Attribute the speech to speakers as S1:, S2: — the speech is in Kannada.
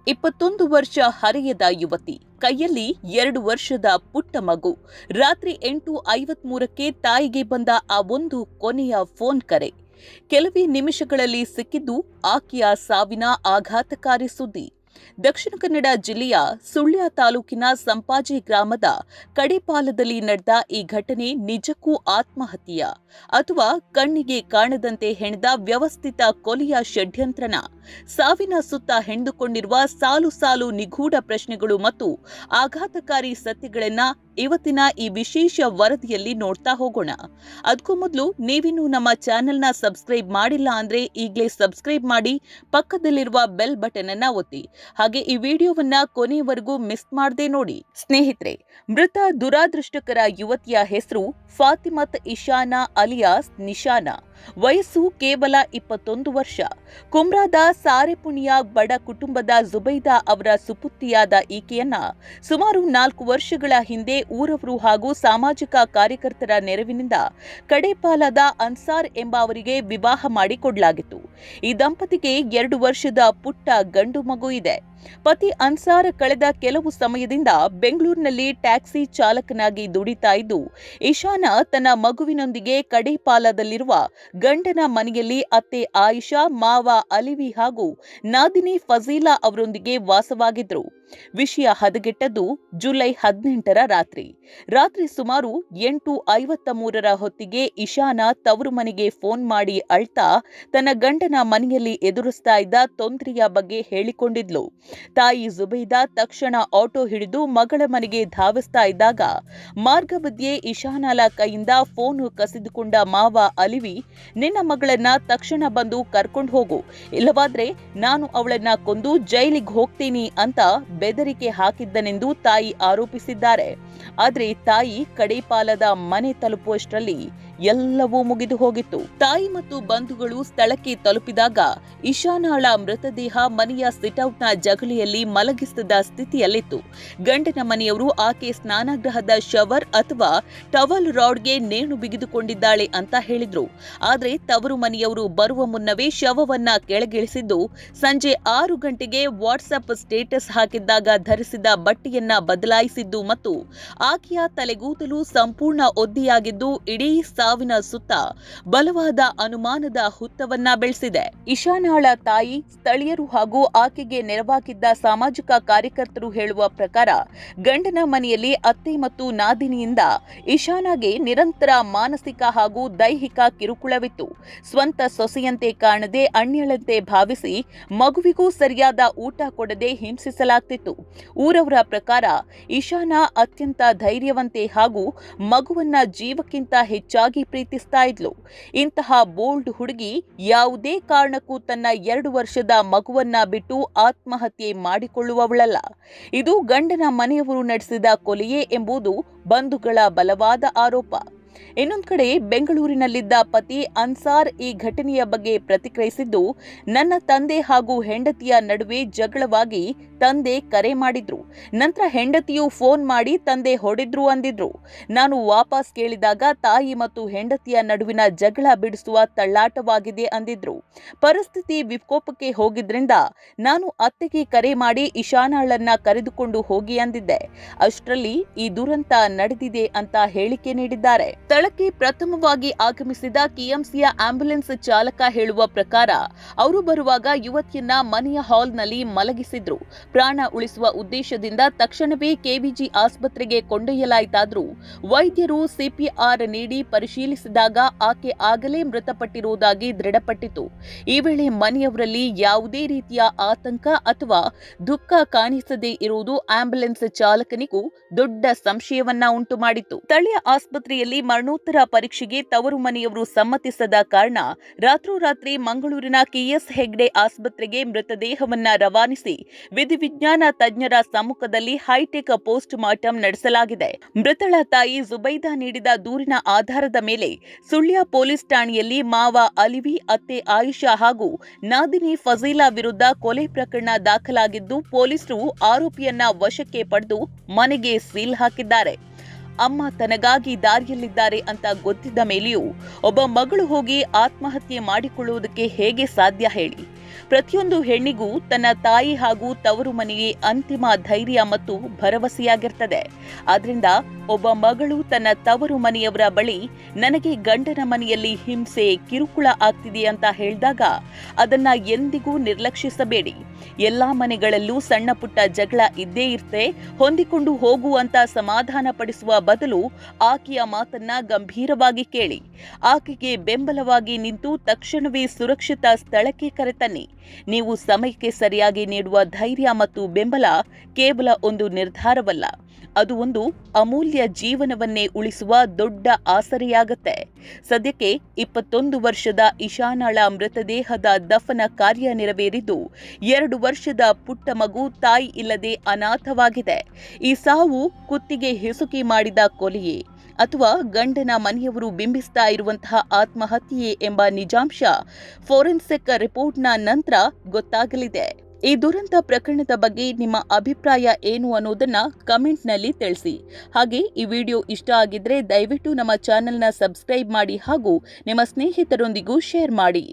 S1: 21 ವರ್ಷ ಹರೆಯದ ಯುವತಿ, ಕೈಯಲ್ಲಿ 2 ವರ್ಷದ ಪುಟ್ಟ ಮಗು. ರಾತ್ರಿ 8:53ಕ್ಕೆ ತಾಯಿಗೆ ಬಂದ ಆ ಒಂದು ಕೊನೆಯ ಫೋನ್ ಕರೆ. ಕೆಲವೇ ನಿಮಿಷಗಳಲ್ಲಿ ಸಿಕ್ಕಿದ್ದು ಆಕೆಯ ಸಾವಿನ ಆಘಾತಕಾರಿ ಸುದ್ದಿ. ದಕ್ಷಿಣ ಕನ್ನಡ ಜಿಲ್ಲೆಯ ಸುಳ್ಯ ತಾಲೂಕಿನ ಸಂಪಾಜಿ ಗ್ರಾಮದ ಕಡೇಪಾಲದಲ್ಲಿ ನಡೆದ ಈ ಘಟನೆ ನಿಜಕ್ಕೂ ಆತ್ಮಹತ್ಯೆಯ ಅಥವಾ ಕಣ್ಣಿಗೆ ಕಾಣದಂತೆ ಹೆಣೆದ ವ್ಯವಸ್ಥಿತ ಕೊಲೆಯ ಷಡ್ಯಂತ್ರನ? ಸಾವಿನ ಸುತ್ತ ಹೆಣೆದುಕೊಂಡಿರುವ ಸಾಲು ಸಾಲು ನಿಗೂಢ ಪ್ರಶ್ನೆಗಳು ಮತ್ತು ಆಘಾತಕಾರಿ ಸತ್ಯಗಳನ್ನ ಇವತ್ತಿನ ಈ ವಿಶೇಷ ವರದಿಯಲ್ಲಿ ನೋಡ್ತಾ ಹೋಗೋಣ. ಅದಕ್ಕೂ ಮೊದಲು ನೀವಿನ್ನೂ ನಮ್ಮ ಚಾನೆಲ್ನ ಸಬ್ಸ್ಕ್ರೈಬ್ ಮಾಡಿಲ್ಲ ಅಂದ್ರೆ ಈಗಲೇ ಸಬ್ಸ್ಕ್ರೈಬ್ ಮಾಡಿ, ಪಕ್ಕದಲ್ಲಿರುವ ಬೆಲ್ ಬಟನ್ ಅನ್ನ ಒತ್ತಿ. ಹಾಗೆ ಈ ವಿಡಿಯೋವನ್ನ ಕೊನೆಯವರೆಗೂ ಮಿಸ್ ಮಾಡದೆ ನೋಡಿ. ಸ್ನೇಹಿತರೆ, ಮೃತ ದುರಾದೃಷ್ಟಕರ ಯುವತಿಯ ಹೆಸರು ಫಾತಿಮತ್ ಇಶಾನಾ ಅಲಿಯಾಸ್ ನಿಶಾನಾ. ವಯಸ್ಸು ಕೇವಲ 21 ವರ್ಷ. ಕುಮ್ರಾದ ಸಾರೆಪುಣಿಯ ಬಡ ಕುಟುಂಬದ ಜುಬೈದಾ ಅವರ ಸುಪುತ್ರಿಯಾದ ಈಕೆಯನ್ನ ಸುಮಾರು 4 ವರ್ಷಗಳ ಹಿಂದೆ ಊರವರು ಹಾಗೂ ಸಾಮಾಜಿಕ ಕಾರ್ಯಕರ್ತರ ನೆರವಿನಿಂದ ಕಡೇಪಾಲದ ಅನ್ಸಾರ್ ಎಂಬವರಿಗೆ ವಿವಾಹ ಮಾಡಿಕೊಡಲಾಗಿತ್ತು. ಈ ದಂಪತಿಗೆ 2 ವರ್ಷದ ಪುಟ್ಟ ಗಂಡು ಮಗು ಇದೆ. ಪತಿ ಅನ್ಸಾರ್ ಕಳೆದ ಕೆಲವು ಸಮಯದಿಂದ ಬೆಂಗಳೂರಿನಲ್ಲಿ ಟ್ಯಾಕ್ಸಿ ಚಾಲಕನಾಗಿ ದುಡಿತಾ ಇದ್ದು, ಇಶಾನಾ ತನ್ನ ಮಗುವಿನೊಂದಿಗೆ ಕಡೇಪಾಲದಲ್ಲಿರುವ ಗಂಡನ ಮನೆಯಲ್ಲಿ ಅತ್ತೆ ಆಯಿಷಾ, ಮಾವ ಅಲಿವಿ ಹಾಗೂ ನಾದಿನಿ ಫಜೀಲಾ ಅವರೊಂದಿಗೆ ವಾಸವಾಗಿದ್ರು. ವಿಷಯ ಹದಗೆಟ್ಟದ್ದು ಜುಲೈ 18ರ ರಾತ್ರಿ ಸುಮಾರು 8:53ರ ಹೊತ್ತಿಗೆ ಇಶಾನಾ ತವರು ಮನೆಗೆ ಫೋನ್ ಮಾಡಿ ಅಳ್ತಾ ತನ್ನ ಗಂಡನ ಮನೆಯಲ್ಲಿ ಎದುರಿಸ್ತಾ ಇದ್ದ ತೊಂದರೆಯ ಬಗ್ಗೆ ಹೇಳಿಕೊಂಡಿದ್ಲು. ತಾಯಿ ಜುಬೈದಾ ತಕ್ಷಣ ಆಟೋ ಹಿಡಿದು ಮಗಳ ಮನೆಗೆ ಧಾವಿಸ್ತಾ ಇದ್ದಾಗ ಮಾರ್ಗ ಮಧ್ಯೆ ಇಶಾನಾಳ ಕೈಯಿಂದ ಫೋನ್ ಕಸಿದುಕೊಂಡ ಮಾವ ಅಲಿವಿ, ನಿನ್ನ ಮಗಳನ್ನ ತಕ್ಷಣ ಬಂದು ಕರ್ಕೊಂಡು ಹೋಗು, ಇಲ್ಲವಾದ್ರೆ ನಾನು ಅವಳನ್ನ ಕೊಂದು ಜೈಲಿಗೆ ಹೋಗ್ತೀನಿ ಅಂತ ಬೆದರಿಕೆ ಹಾಕಿದ್ದನೆಂದು ತಾಯಿ ಆರೋಪಿಸಿದ್ದಾರೆ. ಆದ್ರೆ ತಾಯಿ ಕಡೇಪಾಲದ ಮನೆ ತಲುಪುವಷ್ಟರಲ್ಲಿ ಎಲ್ಲವೂ ಮುಗಿದು ಹೋಗಿತ್ತು. ತಾಯಿ ಮತ್ತು ಬಂಧುಗಳು ಸ್ಥಳಕ್ಕೆ ತಲುಪಿದಾಗ ಇಶಾನಾಳ ಮೃತದೇಹ ಮನೆಯ ಸಿಟ್ಔಟ್ನ ಜಗಲಿಯಲ್ಲಿ ಮಲಗಿಸಿದ ಸ್ಥಿತಿಯಲ್ಲಿತ್ತು. ಗಂಡನ ಮನೆಯವರು ಆಕೆ ಸ್ನಾನಗೃಹದ ಶವರ್ ಅಥವಾ ಟವಲ್ ರಾಡ್ಗೆ ನೇಣು ಬಿಗಿದುಕೊಂಡಿದ್ದಾಳೆ ಅಂತ ಹೇಳಿದ್ರು. ಆದ್ರೆ ತವರು ಮನೆಯವರು ಬರುವ ಮುನ್ನವೇ ಶವವನ್ನ ಕೆಳಗಿಳಿಸಿದ್ದು, ಸಂಜೆ 6 ಗಂಟೆಗೆ ವಾಟ್ಸ್ಆಪ್ ಸ್ಟೇಟಸ್ ಹಾಕಿದ್ದಾಗ ಧರಿಸಿದ ಬಟ್ಟೆಯನ್ನ ಬದಲಾಯಿಸಿದ್ದು ಮತ್ತು ಆಕೆಯ ತಲೆಗೂದಲು ಸಂಪೂರ್ಣ ಒದ್ದೆಯಾಗಿದ್ದು ಇಡೀ ಸಾವಿನ ಸುತ್ತ ಬಲವಾದ ಅನುಮಾನದ ಹುತ್ತವನ್ನ ಬೆಳೆಸಿದೆ. ಇಶಾನಾಳ ತಾಯಿ, ಸ್ಥಳೀಯರು ಹಾಗೂ ಆಕೆಗೆ ನೆರವಾಗಿದ್ದ ಸಾಮಾಜಿಕ ಕಾರ್ಯಕರ್ತರು ಹೇಳುವ ಪ್ರಕಾರ ಗಂಡನ ಮನೆಯಲ್ಲಿ ಅತ್ತೆ ಮತ್ತು ನಾದಿನಿಯಿಂದ ಇಶಾನಾಗೆ ನಿರಂತರ ಮಾನಸಿಕ ಹಾಗೂ ದೈಹಿಕ ಕಿರುಕುಳವಿತ್ತು. ಸ್ವಂತ ಸೊಸೆಯಂತೆ ಕಾಣದೆ ಅಣ್ಯಳಂತೆ ಭಾವಿಸಿ ಮಗುವಿಗೂ ಸರಿಯಾದ ಊಟ ಕೊಡದೆ ಹಿಂಸಿಸಲಾಗ್ತಿತ್ತು. ಊರವರ ಪ್ರಕಾರ ಇಶಾನಾ ಅತ್ಯಂತ ಧೈರ್ಯವಂತೆ ಹಾಗೂ ಮಗುವನ್ನ ಜೀವಕ್ಕಿಂತ ಹೆಚ್ಚಾಗಿ ಪ್ರೀತಿಸ್ತಾ ಇದ್ಲು. ಇಂತಹ ಬೋಲ್ಡ್ ಹುಡುಗಿ ಯಾವುದೇ ಕಾರಣಕ್ಕೂ ತನ್ನ 2 ವರ್ಷದ ಮಗುವನ್ನ ಬಿಟ್ಟು ಆತ್ಮಹತ್ಯೆ ಮಾಡಿಕೊಳ್ಳುವವಳಲ್ಲ. ಇದು ಗಂಡನ ಮನೆಯವರು ನಡೆಸಿದ ಕೊಲೆಯೇ ಎಂಬುದು ಬಂಧುಗಳ ಬಲವಾದ ಆರೋಪ. ಇನ್ನೊಂದು ಕಡೆ ಬೆಂಗಳೂರಿನಲ್ಲಿದ್ದ ಪತಿ ಅನ್ಸಾರ್ ಈ ಘಟನೆಯ ಬಗ್ಗೆ ಪ್ರತಿಕ್ರಿಯಿಸಿದ್ದು, ನನ್ನ ತಂದೆ ಹಾಗೂ ಹೆಂಡತಿಯ ನಡುವೆ ಜಗಳವಾಗಿ ತಂದೆ ಕರೆ ಮಾಡಿದ್ರು. ನಂತರ ಹೆಂಡತಿಯು ಫೋನ್ ಮಾಡಿ ತಂದೆ ಹೊಡೆದ್ರು ಅಂದಿದ್ರು. ನಾನು ವಾಪಸ್ ಕೇಳಿದಾಗ ತಾಯಿ ಮತ್ತು ಹೆಂಡತಿಯ ನಡುವಿನ ಜಗಳ ಬಿಡಿಸುವ ತಳ್ಳಾಟವಾಗಿದೆ ಅಂದಿದ್ರು. ಪರಿಸ್ಥಿತಿ ವಿಕೋಪಕ್ಕೆ ಹೋಗಿದ್ರಿಂದ ನಾನು ಅತ್ತೆಗೆ ಕರೆ ಮಾಡಿ ಇಶಾನಾಳನ್ನ ಕರೆದುಕೊಂಡು ಹೋಗಿ ಅಂದಿದ್ದೆ. ಅಷ್ಟರಲ್ಲಿ ಈ ದುರಂತ ನಡೆದಿದೆ ಅಂತ ಹೇಳಿಕೆ ನೀಡಿದ್ದಾರೆ. ಸ್ಥಳಕ್ಕೆ ಪ್ರಥಮವಾಗಿ ಆಗಮಿಸಿದ ಕೆಎಂಸಿಯ ಆಂಬ್ಯುಲೆನ್ಸ್ ಚಾಲಕ ಹೇಳುವ ಪ್ರಕಾರ ಅವರು ಬರುವಾಗ ಯುವತಿಯನ್ನ ಮನೆಯ ಹಾಲ್ನಲ್ಲಿ ಮಲಗಿಸಿದ್ರು. ಪ್ರಾಣ ಉಳಿಸುವ ಉದ್ದೇಶದಿಂದ ತಕ್ಷಣವೇ ಕೆವಿಜಿ ಆಸ್ಪತ್ರೆಗೆ ಕೊಂಡೊಯ್ಯಲಾಯಿತಾದ್ರೂ ವೈದ್ಯರು ಸಿಪಿಆರ್ ನೀಡಿ ಪರಿಶೀಲಿಸಿದಾಗ ಆಕೆ ಆಗಲೇ ಮೃತಪಟ್ಟಿರುವುದಾಗಿ ದೃಢಪಟ್ಟಿತು. ಈ ವೇಳೆ ಮನೆಯವರಲ್ಲಿ ಯಾವುದೇ ರೀತಿಯ ಆತಂಕ ಅಥವಾ ದುಃಖ ಕಾಣಿಸದೇ ಇರುವುದು ಆಂಬ್ಯುಲೆನ್ಸ್ ಚಾಲಕನಿಗೂ ದೊಡ್ಡ ಸಂಶಯವನ್ನ ಉಂಟು ಮಾಡಿತು. ಸ್ಥಳೀಯ ಆಸ್ಪತ್ರೆಯಲ್ಲಿ ಮರಣೋತ್ತರ ಪರೀಕ್ಷೆಗೆ ತವರು ಮನೆಯವರು ಸಮ್ಮತಿಸದ ಕಾರಣ ರಾತ್ರೋರಾತ್ರಿ ಮಂಗಳೂರಿನ ಕೆಎಸ್ ಹೆಗ್ಡೆ ಆಸ್ಪತ್ರೆಗೆ ಮೃತದೇಹವನ್ನ ರವಾನಿಸಿ ವಿಧಿವಿಜ್ಞಾನ ತಜ್ಞರ ಸಮ್ಮುಖದಲ್ಲಿ ಹೈಟೆಕ್ ಪೋಸ್ಟ್ ಮಾರ್ಟಂ ನಡೆಸಲಾಗಿದೆ. ಮೃತಳ ತಾಯಿ ಜುಬೈದಾ ನೀಡಿದ ದೂರಿನ ಆಧಾರದ ಮೇಲೆ ಸುಳ್ಯ ಪೊಲೀಸ್ ಠಾಣೆಯಲ್ಲಿ ಮಾವ ಅಲಿವಿ, ಅತ್ತೆ ಆಯಿಷಾ ಹಾಗೂ ನಾದಿನಿ ಫಜೀಲಾ ವಿರುದ್ಧ ಕೊಲೆ ಪ್ರಕರಣ ದಾಖಲಾಗಿದ್ದು, ಪೊಲೀಸರು ಆರೋಪಿಯನ್ನ ವಶಕ್ಕೆ ಪಡೆದು ಮನೆಗೆ ಸೀಲ್ ಹಾಕಿದ್ದಾರೆ. ಅಮ್ಮ ತನಗಾಗಿ ದಾರಿಯಲ್ಲಿದ್ದಾರೆ ಅಂತ ಗೊತ್ತಿದ್ದ ಮೇಲೆಯೂ ಒಬ್ಬ ಮಗಳು ಹೋಗಿ ಆತ್ಮಹತ್ಯೆ ಮಾಡಿಕೊಳ್ಳುವುದಕ್ಕೆ ಹೇಗೆ ಸಾಧ್ಯ ಹೇಳಿ? ಪ್ರತಿಯೊಂದು ಹೆಣ್ಣಿಗೂ ತನ್ನ ತಾಯಿ ಹಾಗೂ ತವರು ಮನೆಯೇ ಅಂತಿಮ ಧೈರ್ಯ ಮತ್ತು ಭರವಸೆಯಾಗಿರ್ತದೆ. ಆದ್ರಿಂದ ಒಬ್ಬ ಮಗಳು ತನ್ನ ತವರು ಮನೆಯವರ ಬಳಿ ನನಗೆ ಗಂಡನ ಮನೆಯಲ್ಲಿ ಹಿಂಸೆ ಕಿರುಕುಳ ಆಗ್ತಿದೆ ಅಂತ ಹೇಳಿದಾಗ ಅದನ್ನ ಎಂದಿಗೂ ನಿರ್ಲಕ್ಷಿಸಬೇಡಿ. ಎಲ್ಲಾ ಮನೆಗಳಲ್ಲೂ ಸಣ್ಣ ಪುಟ್ಟ ಜಗಳ ಇದ್ದೇ ಇರುತ್ತೆ. ಹೊಂದಿಕೊಂಡು ಹೋಗುವಂತ ಸಮಾಧಾನ ಪಡಿಸುವ ಬದಲು ಆಕೆಯ ಮಾತನ್ನ ಗಂಭೀರವಾಗಿ ಕೇಳಿ. ಆಕೆಗೆ ಬೆಂಬಲವಾಗಿ ನಿಂತು ತಕ್ಷಣವೇ ಸುರಕ್ಷಿತ ಸ್ಥಳಕ್ಕೆ ಕರೆತನ್ನಿ. ನೀವು ಸಮಯಕ್ಕೆ ಸರಿಯಾಗಿ ನೀಡುವ ಧೈರ್ಯ ಮತ್ತು ಬೆಂಬಲ ಕೇವಲ ಒಂದು ನಿರ್ಧಾರವಲ್ಲ, ಅದು ಒಂದು ಅಮೂಲ್ಯ ಜೀವನವನ್ನೇ ಉಳಿಸುವ ದೊಡ್ಡ ಆಸರೆಯಾಗತ್ತೆ. ಸದ್ಯಕ್ಕೆ 21 ವರ್ಷದ ಇಶಾನಾಳ ಮೃತದೇಹದ ದಫನ ಕಾರ್ಯ ನೆರವೇರಿದ್ದು 2 ವರ್ಷದ ಪುಟ್ಟ ಮಗು ತಾಯಿ ಇಲ್ಲದೆ ಅನಾಥವಾಗಿದೆ. ಈ ಸಾವು ಕುತ್ತಿಗೆ ಹಿಸುಕಿ ಮಾಡಿದ ಕೊಲೆಯೇ ಅಥವಾ ಗಂಡನ ಮನೆಯವರು ಬಿಂಬಿಸ್ತಾ ಇರುವಂತಹ ಆತ್ಮಹತ್ಯೆ ಎಂಬ ನಿಜಾಂಶ ಫೋರೆನ್ಸಿಕ್ ರಿಪೋರ್ಟ್ನ ನಂತರ ಗೊತ್ತಾಗಲಿದೆ. ಈ ದುರಂತ ಪ್ರಕರಣದ ಬಗ್ಗೆ ನಿಮ್ಮ ಅಭಿಪ್ರಾಯ ಏನು ಅನ್ನೋದನ್ನ ಕಮೆಂಟ್ನಲ್ಲಿ ತಿಳಿಸಿ. ಹಾಗೆ ಈ ವಿಡಿಯೋ ಇಷ್ಟ ಆಗಿದ್ರೆ ದಯವಿಟ್ಟು ನಮ್ಮ ಚಾನೆಲ್ನ ಸಬ್ಸ್ಕ್ರೈಬ್ ಮಾಡಿ ಹಾಗೂ ನಿಮ್ಮ ಸ್ನೇಹಿತರೊಂದಿಗೂ ಶೇರ್ ಮಾಡಿ.